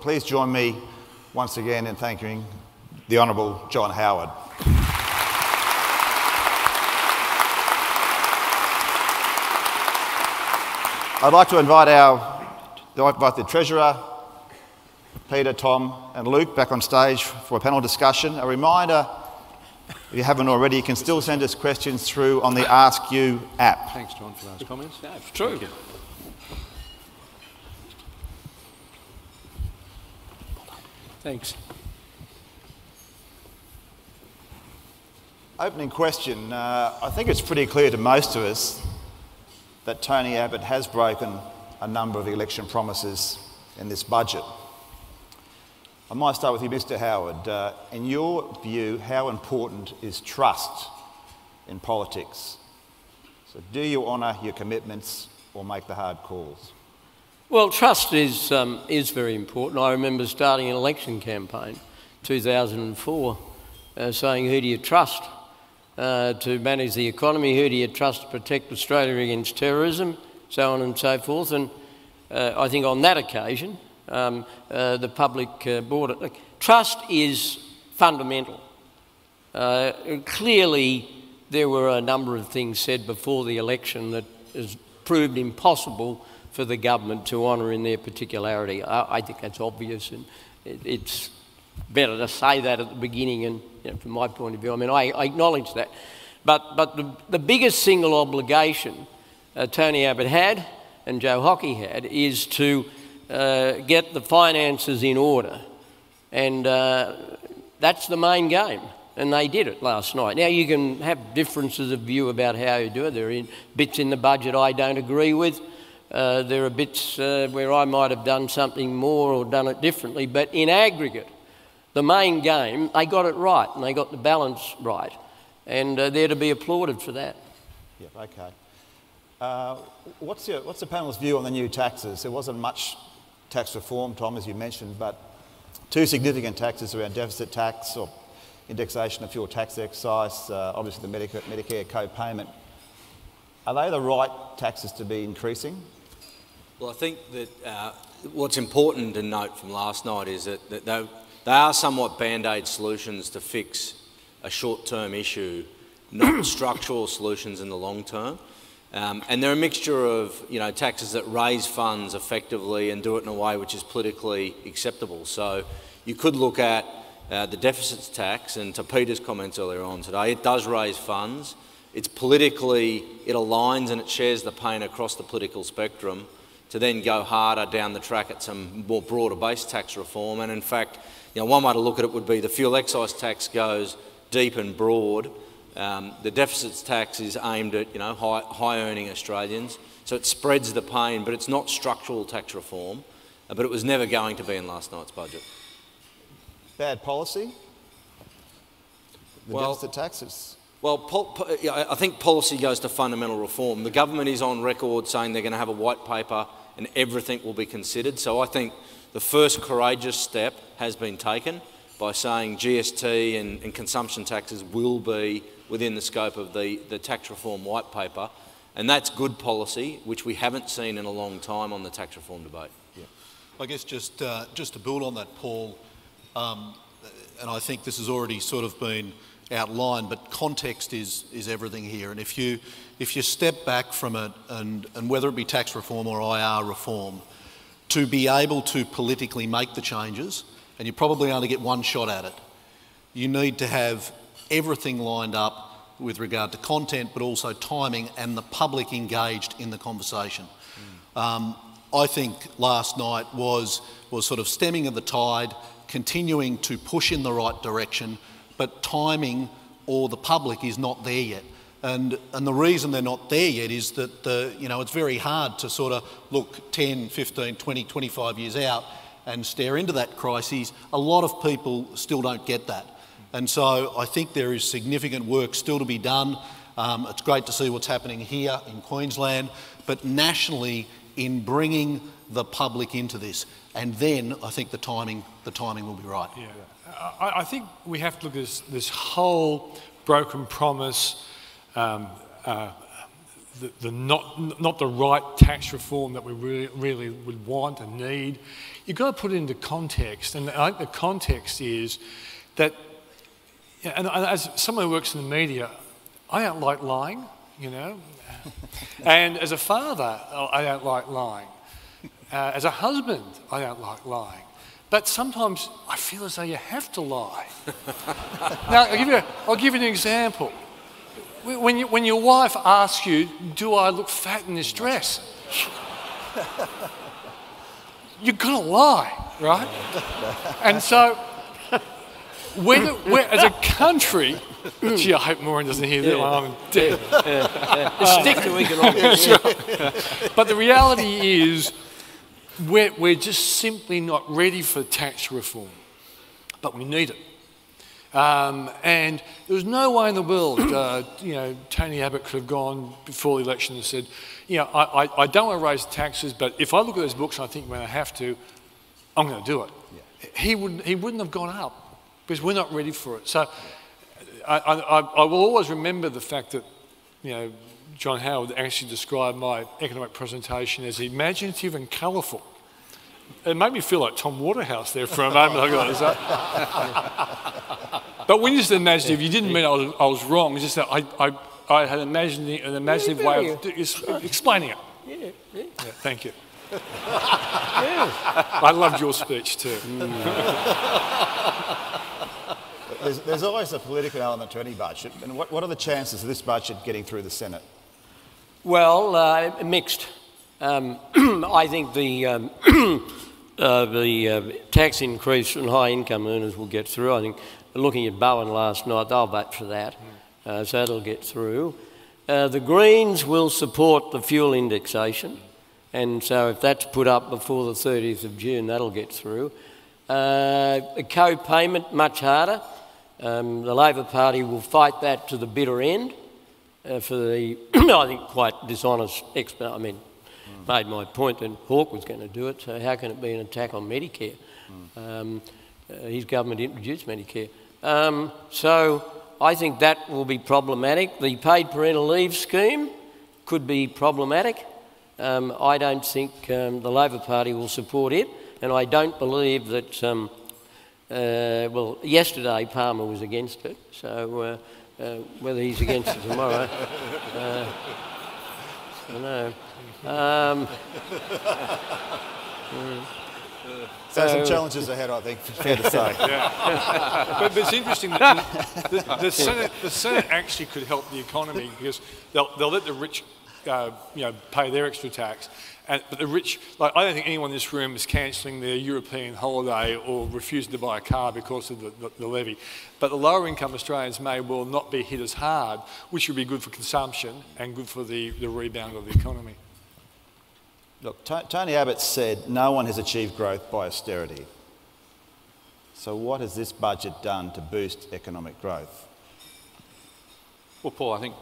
please join me once again in thanking the Honourable John Howard. I'd like to invite the Treasurer, Peter, Tom and Luke back on stage for a panel discussion. A reminder, if you haven't already, you can still send us questions through on the Ask You app. Thanks, John, for those comments. No, it's true. Thanks. Opening question. I think it's pretty clear to most of us that Tony Abbott has broken a number of the election promises in this budget. I might start with you, Mr. Howard. In your view, how important is trust in politics? So do you honour your commitments or make the hard calls? Well, trust is very important. I remember starting an election campaign, 2004, saying, who do you trust to manage the economy? Who do you trust to protect Australia against terrorism? So on and so forth. And I think on that occasion, the public bought it. Trust is fundamental. Clearly, there were a number of things said before the election that has proved impossible for the government to honour in their particularity. I think that's obvious, and it's better to say that at the beginning. And from my point of view, I mean, I acknowledge that. But the biggest single obligation Tony Abbott had and Joe Hockey had is to get the finances in order, and that's the main game, and they did it last night. Now, you can have differences of view about how you do it. There are bits in the budget I don't agree with. There are bits where I might have done something more or done it differently, but in aggregate, the main game, they got it right, and they got the balance right, and they're to be applauded for that. Yep, okay. What's the panel's view on the new taxes? There wasn't much tax reform, Tom, as you mentioned, but two significant taxes around deficit tax or indexation of fuel tax excise, obviously the Medicare co-payment. Are they the right taxes to be increasing? Well, I think that what's important to note from last night is that they are somewhat band-aid solutions to fix a short-term issue, not structural solutions in the long term. And they're a mixture of taxes that raise funds effectively and do it in a way which is politically acceptable. So you could look at the deficits tax, and to Peter's comments earlier on today, it does raise funds. It's politically, it aligns and it shares the pain across the political spectrum to then go harder down the track at some more broader-based tax reform. And in fact, one way to look at it would be the fuel excise tax goes deep and broad. The deficits tax is aimed at high-earning Australians, so it spreads the pain, but it's not structural tax reform. But it was never going to be in last night's budget. Bad policy? The deficit taxes? Well, I think policy goes to fundamental reform. The government is on record saying they're going to have a white paper and everything will be considered. So I think the first courageous step has been taken by saying GST and consumption taxes will be within the scope of the tax reform white paper. And that's good policy, which we haven't seen in a long time on the tax reform debate. Yeah. I guess just to build on that, Paul, and I think this has already sort of been outlined, but context is everything here. And if you step back from it, and whether it be tax reform or IR reform, to be able to politically make the changes, and you probably only get one shot at it, you need to have everything lined up with regard to content, but also timing and the public engaged in the conversation. I think last night was sort of stemming of the tide, continuing to push in the right direction, but timing or the public is not there yet. And the reason they're not there yet is that it's very hard to sort of look 10, 15, 20, 25 years out and stare into that crisis. A lot of people still don't get that. And so I think there is significant work still to be done. It's great to see what's happening here in Queensland, but nationally in bringing the public into this. And then I think the timing will be right. Yeah. I think we have to look at this whole broken promise not the right tax reform that we really would want and need. You've got to put it into context, and I think the context is that, and as someone who works in the media, I don't like lying, you know, and as a father, I don't like lying. As a husband, I don't like lying. But sometimes I feel as though you have to lie. Now, I'll give you an example. When your wife asks you, do I look fat in this dress? You've got to lie, right? And so, as a country, gee, I hope Maureen doesn't hear that one. I'm dead. Stick to economics. Right. But the reality is, we're just simply not ready for tax reform, but we need it. And there was no way in the world, you know, Tony Abbott could have gone before the election and said, you know, I don't want to raise taxes, but if I look at those books and I think when I have to, I'm going to do it. Yeah. He wouldn't have gone up because we're not ready for it. So I will always remember the fact that, you know, John Howard actually described my economic presentation as imaginative and colourful. It made me feel like Tom Waterhouse there for a moment. But when you said imaginative, you didn't mean I was wrong. It's just that I had an imaginative way of explaining it. Yeah, thank you. I loved your speech too. There's always a political element to any budget. And what are the chances of this budget getting through the Senate? Well, mixed. I think the tax increase on high income earners will get through. I think looking at Bowen last night, they'll vote for that, so that'll get through. The Greens will support the fuel indexation, and so if that's put up before the 30th of June, that'll get through. A co-payment, much harder. The Labor Party will fight that to the bitter end for the, I think, quite dishonest made my point that Hawke was going to do it, so how can it be an attack on Medicare? His government introduced Medicare. So I think that will be problematic. The paid parental leave scheme could be problematic. I don't think the Labor Party will support it, and I don't believe that, well, yesterday Palmer was against it, so whether he's against it tomorrow, I don't know. So some challenges ahead, I think, fair to say. Yeah. But it's interesting that the Senate actually could help the economy because they'll let the rich, pay their extra tax, but the rich, like I don't think anyone in this room is cancelling their European holiday or refusing to buy a car because of the levy. But the lower income Australians may well not be hit as hard, which would be good for consumption and good for the rebound of the economy. Look, Tony Abbott said no one has achieved growth by austerity. So what has this budget done to boost economic growth? Well, Paul, I think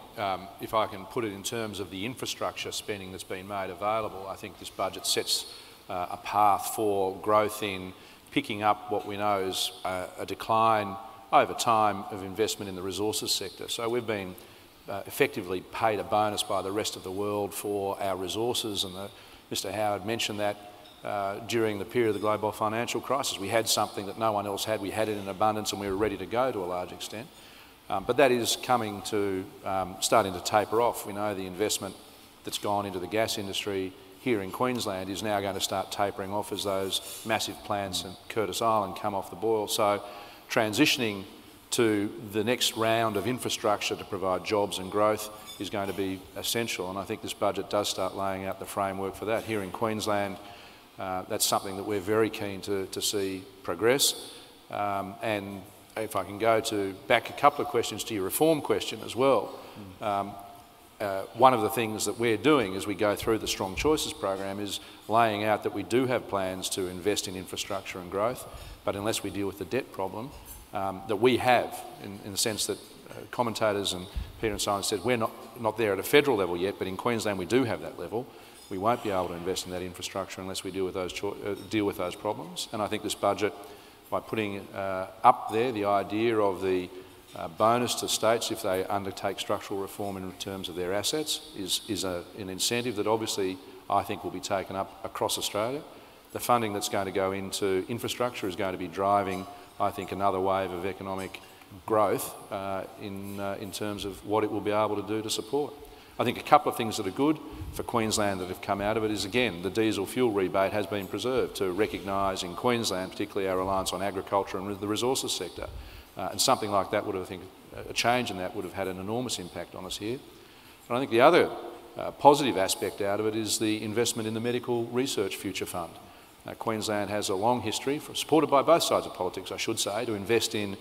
if I can put it in terms of the infrastructure spending that's been made available, I think this budget sets a path for growth in picking up what we know is a decline over time of investment in the resources sector. So we've been effectively paid a bonus by the rest of the world for our resources, and Mr. Howard mentioned that during the period of the global financial crisis. We had something that no one else had. We had it in abundance and we were ready to go to a large extent. But that is coming to, starting to taper off. We know the investment that's gone into the gas industry here in Queensland is now going to start tapering off as those massive plants in Curtis Island come off the boil. So transitioning to the next round of infrastructure to provide jobs and growth is going to be essential, and I think this budget does start laying out the framework for that. Here in Queensland, that's something that we're very keen to see progress. And if I can go back a couple of questions to your reform question as well, one of the things that we're doing as we go through the Strong Choices program is laying out that we do have plans to invest in infrastructure and growth, but unless we deal with the debt problem that we have, in the sense that commentators and Peter and Simon said we're not there at a federal level yet, but in Queensland we do have that level. We won't be able to invest in that infrastructure unless we deal with those problems. And I think this budget, by putting up there the idea of the bonus to states if they undertake structural reform in terms of their assets is an incentive that obviously I think will be taken up across Australia. The funding that's going to go into infrastructure is going to be driving, I think, another wave of economic growth in terms of what it will be able to do to support. I think a couple of things that are good for Queensland that have come out of it is, again, the diesel fuel rebate has been preserved to recognise in Queensland, particularly our reliance on agriculture and the resources sector. And something like that would have, I think, a change in that would have had an enormous impact on us here. And I think the other positive aspect out of it is the investment in the Medical Research Future Fund. Queensland has a long history, supported by both sides of politics, I should say, to invest in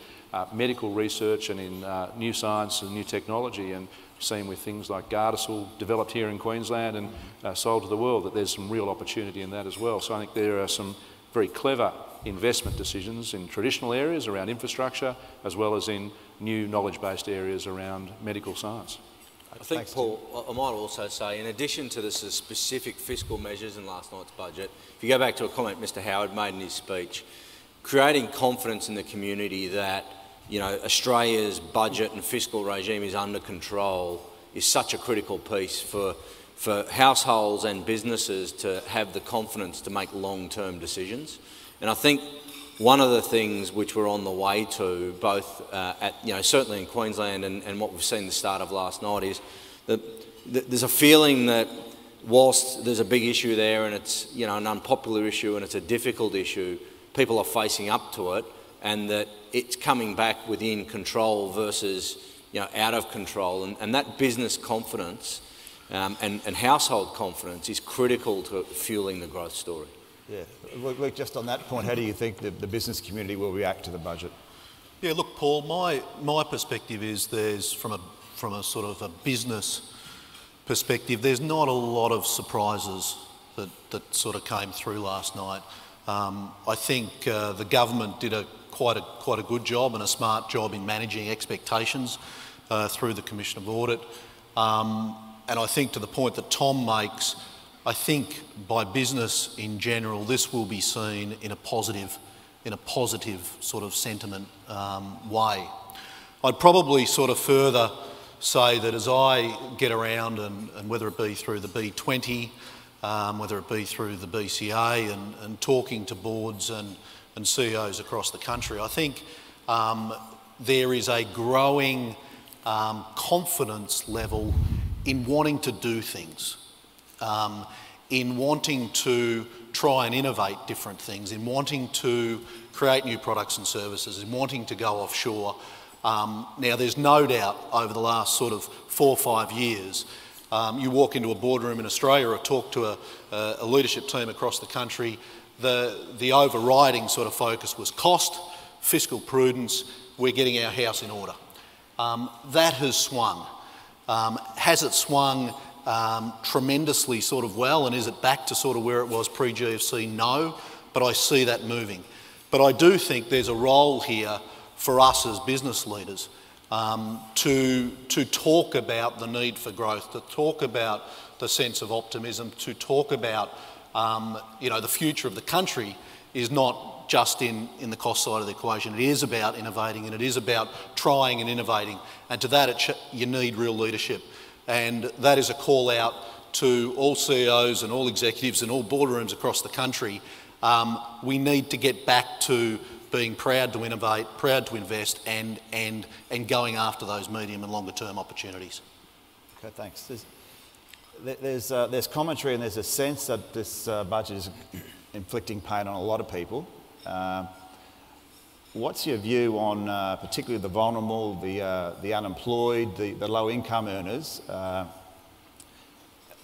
medical research and in new science and new technology, and seen with things like Gardasil developed here in Queensland and sold to the world, that there's some real opportunity in that as well. So I think there are some very clever investment decisions in traditional areas around infrastructure, as well as in new knowledge-based areas around medical science. I think, Paul, I might also say, in addition to the specific fiscal measures in last night's budget, if you go back to a comment Mr Howard made in his speech, creating confidence in the community that, you know, Australia's budget and fiscal regime is under control is such a critical piece for households and businesses to have the confidence to make long-term decisions. And I think one of the things which we're on the way to, both certainly in Queensland and what we've seen the start of last night, is that there's a feeling that whilst there's a big issue there and it's, you know, an unpopular issue and it's a difficult issue, people are facing up to it, and that it's coming back within control versus, you know, out of control. And that business confidence and household confidence is critical to fueling the growth story. Yeah, look, just on that point, how do you think the business community will react to the budget? Yeah, look, Paul, my perspective is there's, from a sort of a business perspective, there's not a lot of surprises that sort of came through last night. I think the government did quite a good job and a smart job in managing expectations through the Commission of Audit. And I think, to the point that Tom makes, I think by business in general, this will be seen in a positive sort of sentiment way. I'd probably sort of further say that as I get around, and whether it be through the B20, whether it be through the BCA and talking to boards and CEOs across the country, I think there is a growing confidence level in wanting to do things, in wanting to try and innovate different things, in wanting to create new products and services, in wanting to go offshore. Now, there's no doubt over the last sort of 4 or 5 years, you walk into a boardroom in Australia or talk to a leadership team across the country, the overriding sort of focus was cost, fiscal prudence, we're getting our house in order. That has swung. Has it swung tremendously sort of well, and is it back to sort of where it was pre-GFC? No, but I see that moving. But I do think there's a role here for us as business leaders to talk about the need for growth, to talk about the sense of optimism, to talk about the future of the country is not just in the cost side of the equation. It is about innovating, and it is about trying and innovating. And to that, you need real leadership. And that is a call out to all CEOs and all executives and all boardrooms across the country. We need to get back to being proud to innovate, proud to invest, and going after those medium and longer term opportunities. Okay, thanks. There's commentary and there's a sense that this budget is inflicting pain on a lot of people. What's your view on particularly the vulnerable, the unemployed, the low-income earners?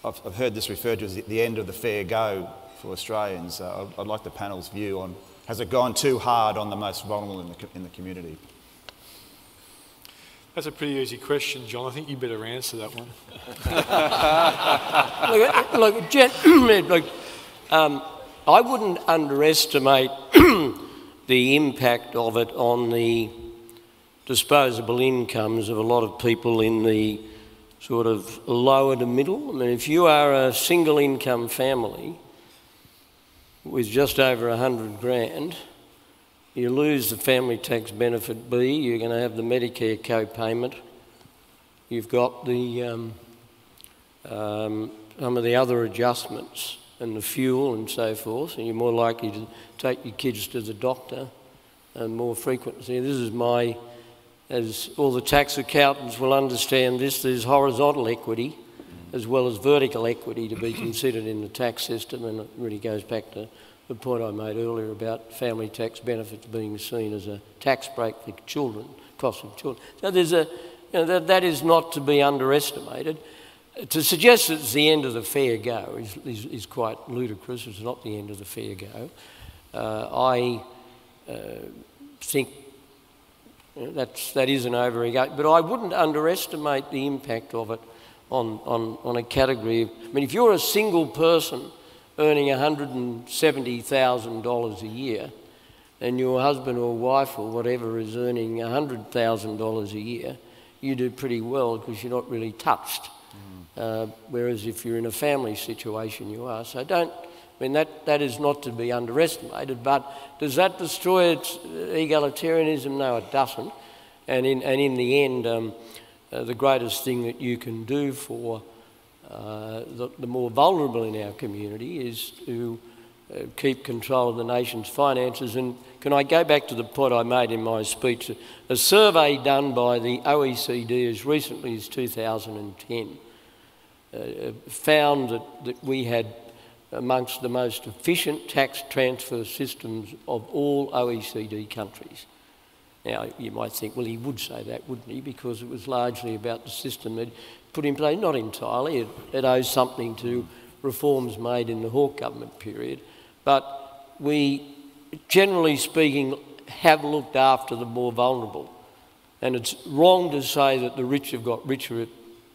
I've heard this referred to as the end of the fair go for Australians. I'd like the panel's view on, has it gone too hard on the most vulnerable in the community? That's a pretty easy question, John. I think you better answer that one. I wouldn't underestimate the impact of it on the disposable incomes of a lot of people in the sort of lower to middle. I mean, if you are a single income family with just over 100 grand, You lose the family tax benefit B, you're going to have the Medicare co-payment. You've got the some of the other adjustments and the fuel and so forth, and you're more likely to take your kids to the doctor more frequently. This is my, as all the tax accountants will understand this, there's horizontal equity as well as vertical equity to be considered in the tax system, and it really goes back to the point I made earlier about family tax benefits being seen as a tax break for children, cost of children. So there's a, that is not to be underestimated. To suggest that it's the end of the fair go is quite ludicrous. It's not the end of the fair go. I think that is an overreaction, but I wouldn't underestimate the impact of it on a category. I mean, if you're a single person earning $170,000 a year, and your husband or wife or whatever is earning $100,000 a year, you do pretty well because you're not really touched. Whereas if you're in a family situation, you are. So that is not to be underestimated, but does that destroy its egalitarianism? No, it doesn't. And in the end, the greatest thing that you can do for the more vulnerable in our community is to keep control of the nation's finances. And can I go back to the point I made in my speech? A survey done by the OECD as recently as 2010 found that we had amongst the most efficient tax transfer systems of all OECD countries. Now, you might think, well, he would say that, wouldn't he? Because it was largely about the system that put in place. Not entirely. It owes something to reforms made in the Hawke government period. But we, generally speaking, have looked after the more vulnerable. And it's wrong to say that the rich have got richer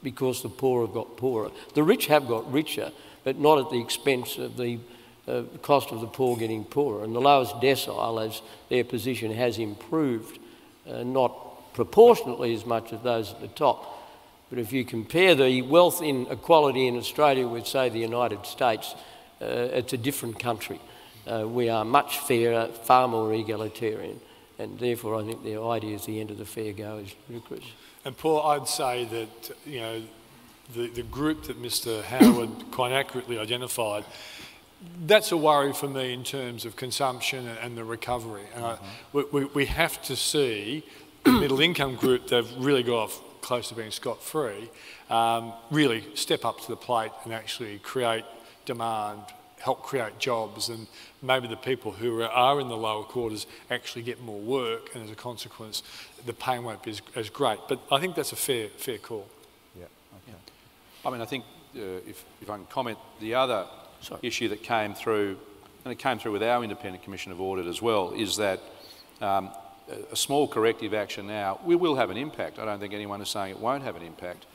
because the poor have got poorer. The rich have got richer, but not at the expense of the cost of the poor getting poorer. And the lowest decile, as their position has improved, not proportionately as much as those at the top. But if you compare the wealth inequality in Australia with, say, the United States, it's a different country. We are much fairer, far more egalitarian, and therefore I think the idea is the end of the fair go is ludicrous. And Paul, I'd say that, you know, the group that Mr. Howard quite accurately identified, that's a worry for me in terms of consumption and the recovery. We have to see the middle income group, they've really got off close to being scot-free, really step up to the plate and actually create demand, help create jobs, and maybe the people who are in the lower quarters actually get more work, and as a consequence the pain won't be as great. But I think that's a fair call. Yeah, okay. I mean, I think if I can comment, the other issue that came through, and it came through with our Independent Commission of Audit as well, is that a small corrective action now, we will have an impact. I don't think anyone is saying it won't have an impact,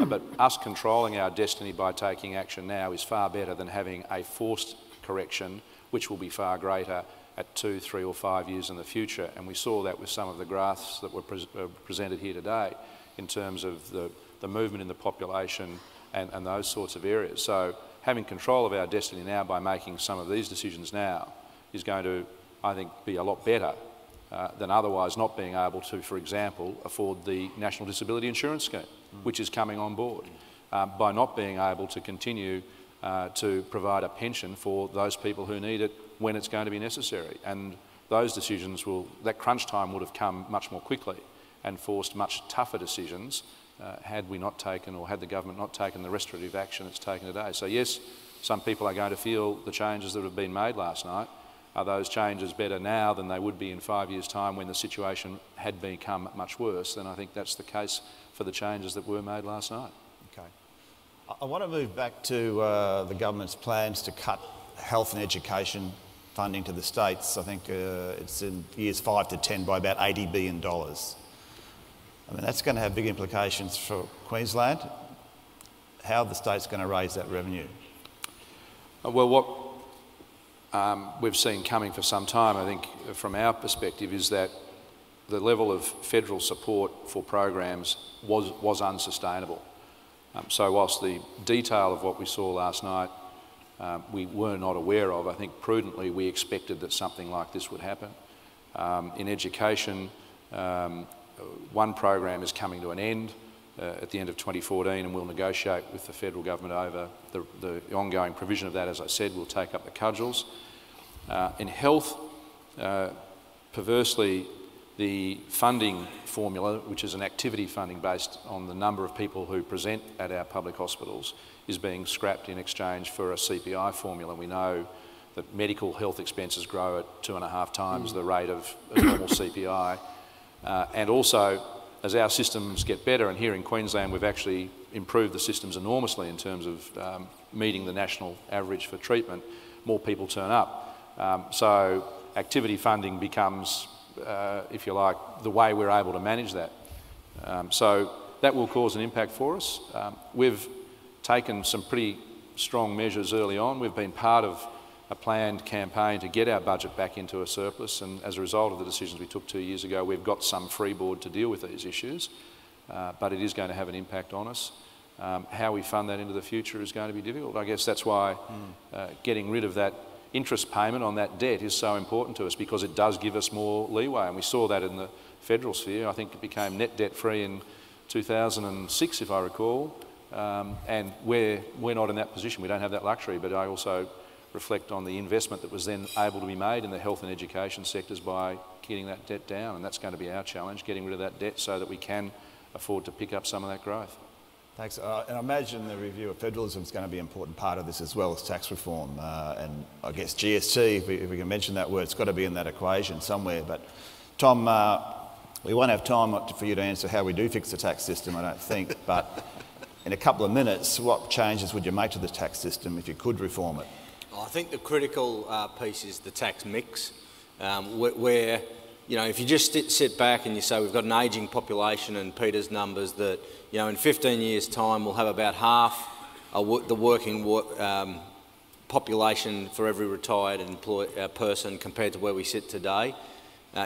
but us controlling our destiny by taking action now is far better than having a forced correction, which will be far greater at 2, 3 or 5 years in the future. And we saw that with some of the graphs that were presented here today in terms of the movement in the population and those sorts of areas. So having control of our destiny now by making some of these decisions now is going to, I think, be a lot better than otherwise not being able to, for example, afford the National Disability Insurance Scheme, which is coming on board, by not being able to continue to provide a pension for those people who need it when it's going to be necessary. And those decisions that crunch time would have come much more quickly and forced much tougher decisions had we not taken, or had the government not taken the restorative action it's taken today. So yes, some people are going to feel the changes that have been made last night. Are those changes better now than they would be in 5 years' time when the situation had become much worse? Then I think that's the case for the changes that were made last night. Okay. I want to move back to the government's plans to cut health and education funding to the states. I think it's in years 5 to 10 by about $80 billion. I mean, that's going to have big implications for Queensland. How are the states going to raise that revenue? Well, what we've seen coming for some time, I think, from our perspective, is that the level of federal support for programs was unsustainable. So whilst the detail of what we saw last night we were not aware of, I think prudently we expected that something like this would happen. In education, one program is coming to an end at the end of 2014, and we'll negotiate with the federal government over the ongoing provision of that. As I said, we'll take up the cudgels. In health, perversely, the funding formula, which is an activity funding based on the number of people who present at our public hospitals, is being scrapped in exchange for a CPI formula. We know that medical health expenses grow at 2.5 times the rate of normal CPI. And also, as our systems get better, and here in Queensland we've actually improved the systems enormously in terms of meeting the national average for treatment, more people turn up. So activity funding becomes, if you like, the way we're able to manage that. So that will cause an impact for us. We've taken some pretty strong measures early on. We've been part of a planned campaign to get our budget back into a surplus, and as a result of the decisions we took 2 years ago, we've got some freeboard to deal with these issues, but it is going to have an impact on us. How we fund that into the future is going to be difficult. I guess that's why getting rid of that interest payment on that debt is so important to us, because it does give us more leeway, and we saw that in the federal sphere. I think it became net debt free in 2006, if I recall, and we're not in that position. We don't have that luxury, but I also reflect on the investment that was then able to be made in the health and education sectors by getting that debt down, and that's going to be our challenge, getting rid of that debt so that we can afford to pick up some of that growth. Thanks. And I imagine the review of federalism is going to be an important part of this, as well as tax reform. And I guess GST, if we can mention that word, it's got to be in that equation somewhere. But Tom, we won't have time for you to answer how we do fix the tax system, I don't think. But in a couple of minutes, what changes would you make to the tax system if you could reform it? I think the critical piece is the tax mix, where, you know, if you just sit back and you say we've got an ageing population, and Peter's numbers that, you know, in 15 years' time we'll have about half the working population for every retired person compared to where we sit today.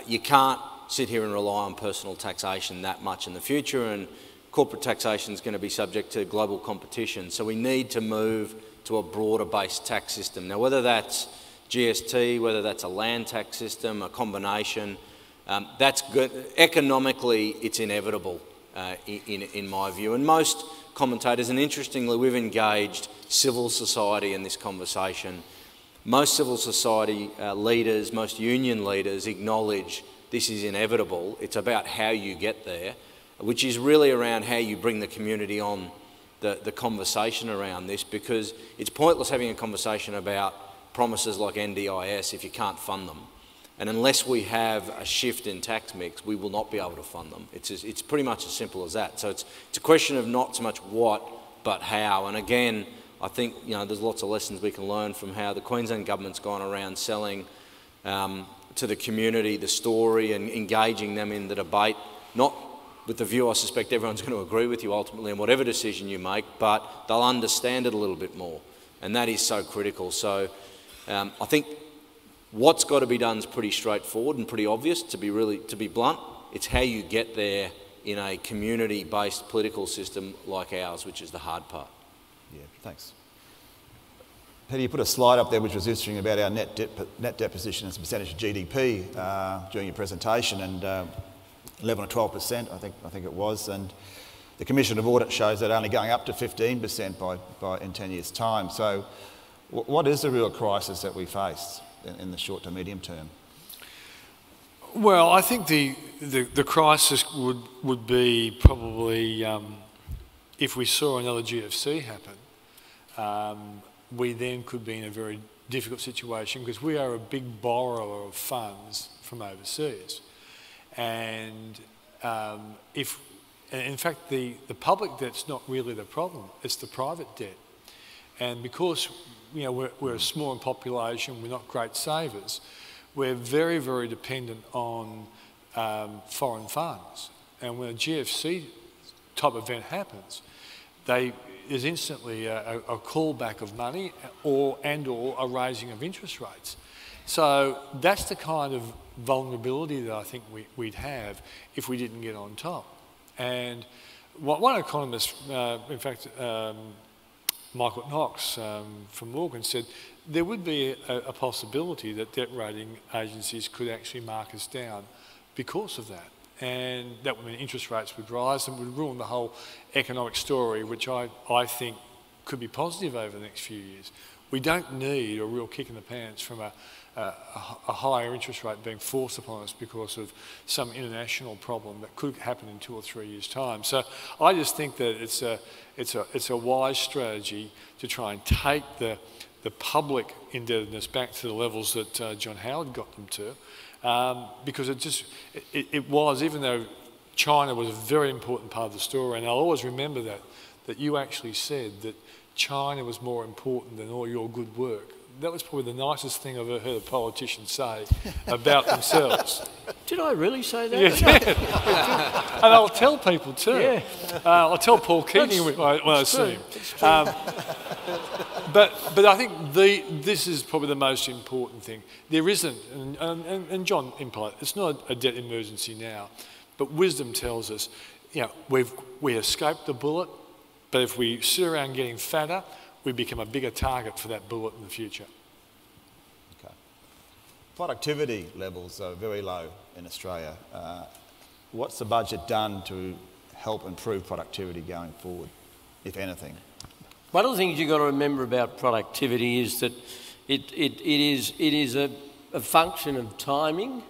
You can't sit here and rely on personal taxation that much in the future, and corporate taxation is going to be subject to global competition. So we need to move to a broader-based tax system. Now, whether that's GST, whether that's a land tax system, a combination, that's good. Economically, it's inevitable, in my view. And most commentators, and interestingly, we've engaged civil society in this conversation. Most civil society leaders, most union leaders acknowledge this is inevitable. It's about how you get there, which is really around how you bring the community on the conversation around this, because it's pointless having a conversation about promises like NDIS if you can't fund them. And unless we have a shift in tax mix, we will not be able to fund them. It's pretty much as simple as that. So it's a question of not so much what, but how. And again, I think, you know, there's lots of lessons we can learn from how the Queensland government's gone around selling to the community the story and engaging them in the debate, not with the view I suspect everyone's going to agree with you ultimately in whatever decision you make, but they'll understand it a little bit more. And that is so critical. So I think what's got to be done is pretty straightforward and pretty obvious, to be blunt. It's how you get there in a community-based political system like ours, which is the hard part. Yeah, thanks. Peter, you put a slide up there which was interesting about our net debt position as a percentage of GDP during your presentation, and 11 or 12%, I think it was, and the Commission of Audit shows that only going up to 15% in 10 years' time. So what is the real crisis that we face in the short to medium term? Well, I think the crisis would be probably if we saw another GFC happen, we then could be in a very difficult situation, because we are a big borrower of funds from overseas. And in fact, the public debt's not really the problem, it's the private debt. And because, you know, we're small in population, we're not great savers, we're very, very dependent on foreign funds. And when a GFC type event happens, there's instantly a callback of money or a raising of interest rates. So that's the kind of vulnerability that I think we'd have if we didn't get on top. And one economist, in fact, Michael Knox from Morgan said there would be a possibility that debt rating agencies could actually mark us down because of that. And that would mean interest rates would rise and would ruin the whole economic story, which I think could be positive over the next few years. We don't need a real kick in the pants from a higher interest rate being forced upon us because of some international problem that could happen in 2 or 3 years' time. So I just think that it's a wise strategy to try and take the public indebtedness back to the levels that John Howard got them to, because it was, even though China was a very important part of the story, and I'll always remember that you actually said that China was more important than all your good work. That was probably the nicest thing I've ever heard a politician say about themselves. Did I really say that? Yeah. And I'll tell people too. Yeah. I'll tell Paul Keating when I see him. But I think this is probably the most important thing. There isn't, and John implied, it's not a debt emergency now, but wisdom tells us, we escaped the bullet, but if we sit around getting fatter, we become a bigger target for that bullet in the future. Okay. Productivity levels are very low in Australia. What's the budget done to help improve productivity going forward, if anything? One of the things you've got to remember about productivity is that it is a function of timing.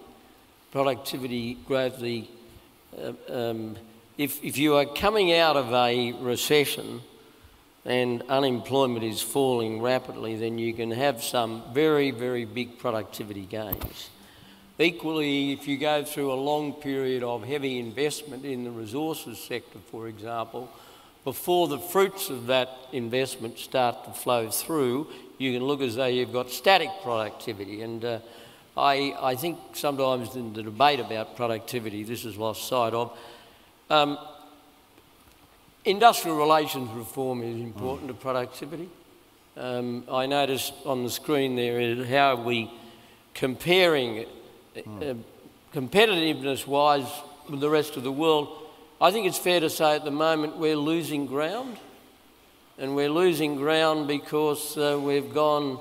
Productivity gravely, if you are coming out of a recession and unemployment is falling rapidly, then you can have some very, very big productivity gains. Equally, if you go through a long period of heavy investment in the resources sector, for example, before the fruits of that investment start to flow through, you can look as though you've got static productivity. And I think sometimes in the debate about productivity, this is lost sight of. Industrial relations reform is important to productivity. I noticed on the screen there is how we comparing competitiveness-wise with the rest of the world. I think it's fair to say at the moment we're losing ground, and we're losing ground because we've gone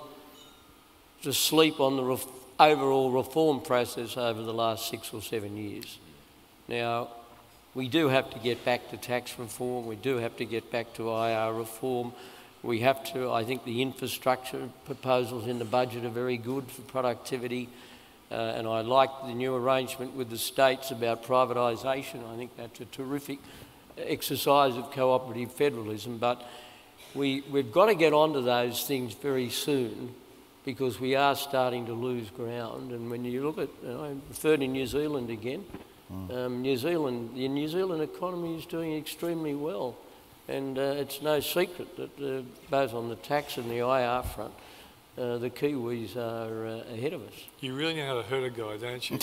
to sleep on the overall reform process over the last 6 or 7 years. Now, we do have to get back to tax reform. We do have to get back to IR reform. We have to, I think the infrastructure proposals in the budget are very good for productivity. And I like the new arrangement with the states about privatisation. I think that's a terrific exercise of cooperative federalism. But we've got to get onto those things very soon because we are starting to lose ground. And when you look at, I referred to New Zealand again, the New Zealand economy is doing extremely well, and it's no secret that both on the tax and the IR front, the Kiwis are ahead of us. You really know how to hurt a guy, don't you?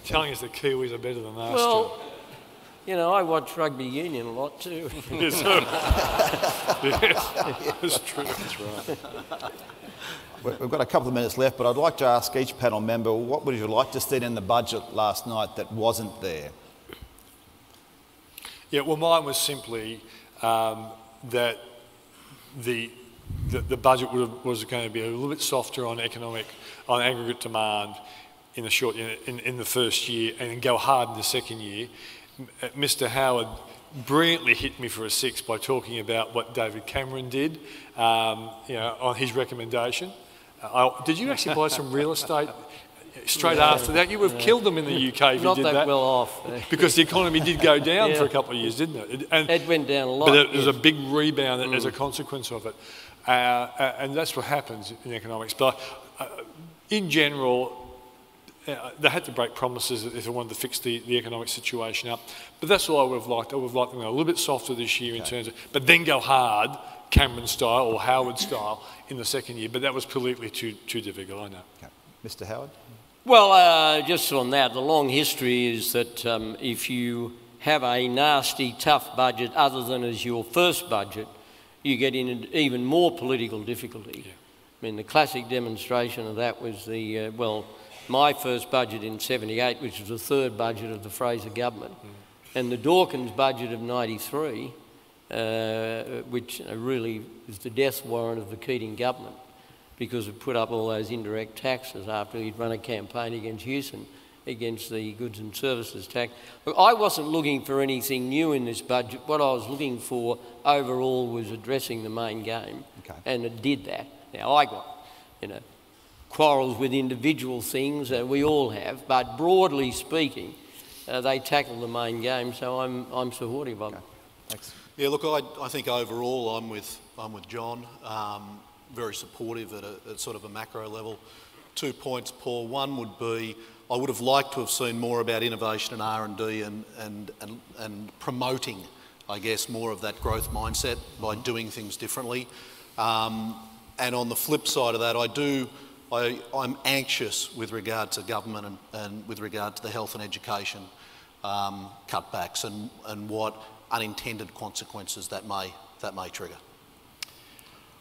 Telling us the Kiwis are better than us. Well, I watch rugby union a lot too. Yes, that's true. That's right. We've got a couple of minutes left, but I'd like to ask each panel member, what would you like to see in the budget last night that wasn't there? Yeah, well, mine was simply that the budget was going to be a little bit softer on aggregate demand in the first year, and then go hard in the second year. Mr. Howard brilliantly hit me for a 6 by talking about what David Cameron did, on his recommendation. Did you actually buy some real estate straight after that? You would have killed them in the UK if you did that. Not that well off. Because the economy did go down for a couple of years, didn't it? It went down a lot. But it was a big rebound as a consequence of it. And that's what happens in economics. But in general, they had to break promises if they wanted to fix the economic situation up. But that's what I would have liked. I would have liked them a little bit softer this year in terms of, but then go hard, Cameron style or Howard style in the second year. But that was politically too difficult, I know. Okay. Mr. Howard? Well, just on that, the long history is that if you have a nasty, tough budget other than as your first budget, you get in even more political difficulty. Yeah. I mean, the classic demonstration of that was my first budget in 78, which was the third budget of the Fraser government, and the Dawkins budget of 93, which really was the death warrant of the Keating government, because it put up all those indirect taxes after he'd run a campaign against Houston, against the goods and services tax. Look, I wasn't looking for anything new in this budget. What I was looking for overall was addressing the main game, and it did that. Now, I got, quarrels with individual things, we all have, but broadly speaking, they tackle the main game, so I'm supportive of it. Thanks. Yeah, look, I think overall I'm with John. Very supportive at sort of a macro level. 2 points, Paul. One would be I would have liked to have seen more about innovation and R&D and promoting, I guess, more of that growth mindset by doing things differently. And on the flip side of that, I'm anxious with regard to government and with regard to the health and education cutbacks and what unintended consequences that may trigger.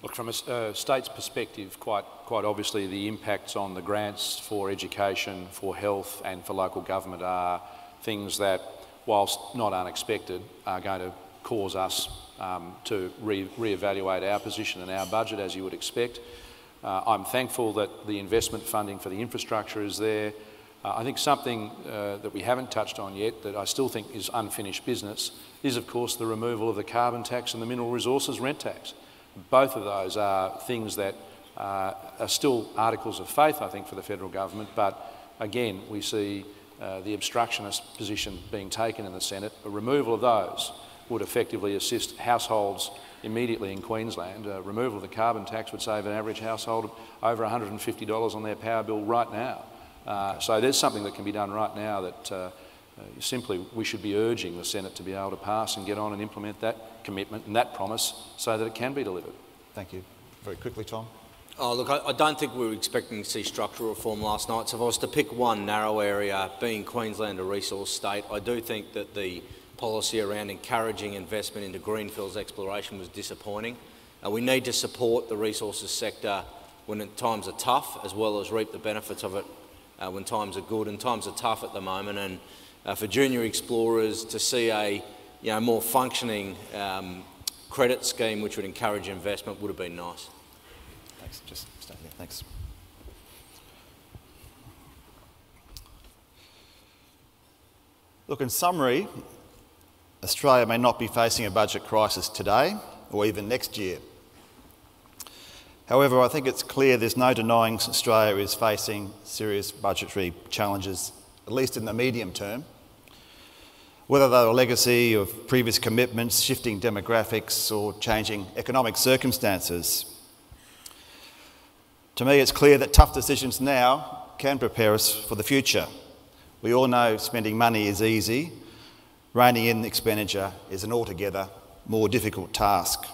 Look, from a state's perspective, quite obviously the impacts on the grants for education, for health and for local government are things that, whilst not unexpected, are going to cause us to re-evaluate our position and our budget, as you would expect. I'm thankful that the investment funding for the infrastructure is there. I think something that we haven't touched on yet that I still think is unfinished business is, of course, the removal of the carbon tax and the mineral resources rent tax. Both of those are things that are still articles of faith, I think, for the federal government, but again, we see the obstructionist position being taken in the Senate. A removal of those would effectively assist households immediately in Queensland. Removal of the carbon tax would save an average household over $150 on their power bill right now. So there's something that can be done right now that simply we should be urging the Senate to be able to pass and get on and implement that commitment and that promise so that it can be delivered. Thank you. Very quickly, Tom. Oh, look, I don't think we were expecting to see structural reform last night. So if I was to pick one narrow area, being Queensland a resource state, I do think that the policy around encouraging investment into greenfields exploration was disappointing. We need to support the resources sector when times are tough, as well as reap the benefits of it when times are good, and times are tough at the moment. And for junior explorers to see a more functioning credit scheme which would encourage investment would have been nice. Thanks. Just stay there. Thanks. Look, in summary, Australia may not be facing a budget crisis today or even next year. However, I think it's clear there's no denying Australia is facing serious budgetary challenges, at least in the medium term, whether they're a legacy of previous commitments, shifting demographics or changing economic circumstances. To me, it's clear that tough decisions now can prepare us for the future. We all know spending money is easy. Reining in expenditure is an altogether more difficult task.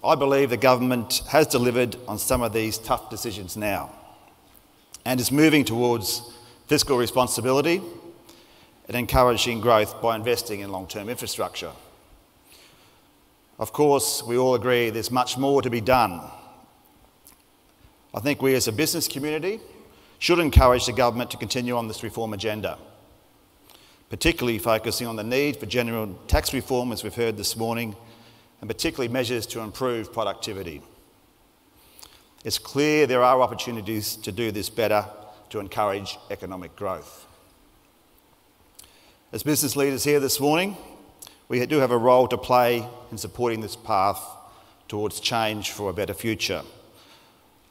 I believe the government has delivered on some of these tough decisions now and is moving towards fiscal responsibility and encouraging growth by investing in long-term infrastructure. Of course, we all agree there's much more to be done. I think we as a business community should encourage the government to continue on this reform agenda, particularly focusing on the need for genuine tax reform, as we've heard this morning, and particularly measures to improve productivity. It's clear there are opportunities to do this better to encourage economic growth. As business leaders here this morning, we do have a role to play in supporting this path towards change for a better future.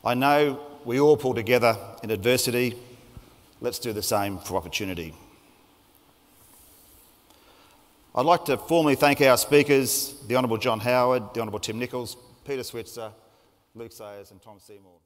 I know we all pull together in adversity. Let's do the same for opportunity. I'd like to formally thank our speakers, the Honourable John Howard, the Honourable Tim Nicholls, Peter Switzer, Luke Sayers and Tom Seymour.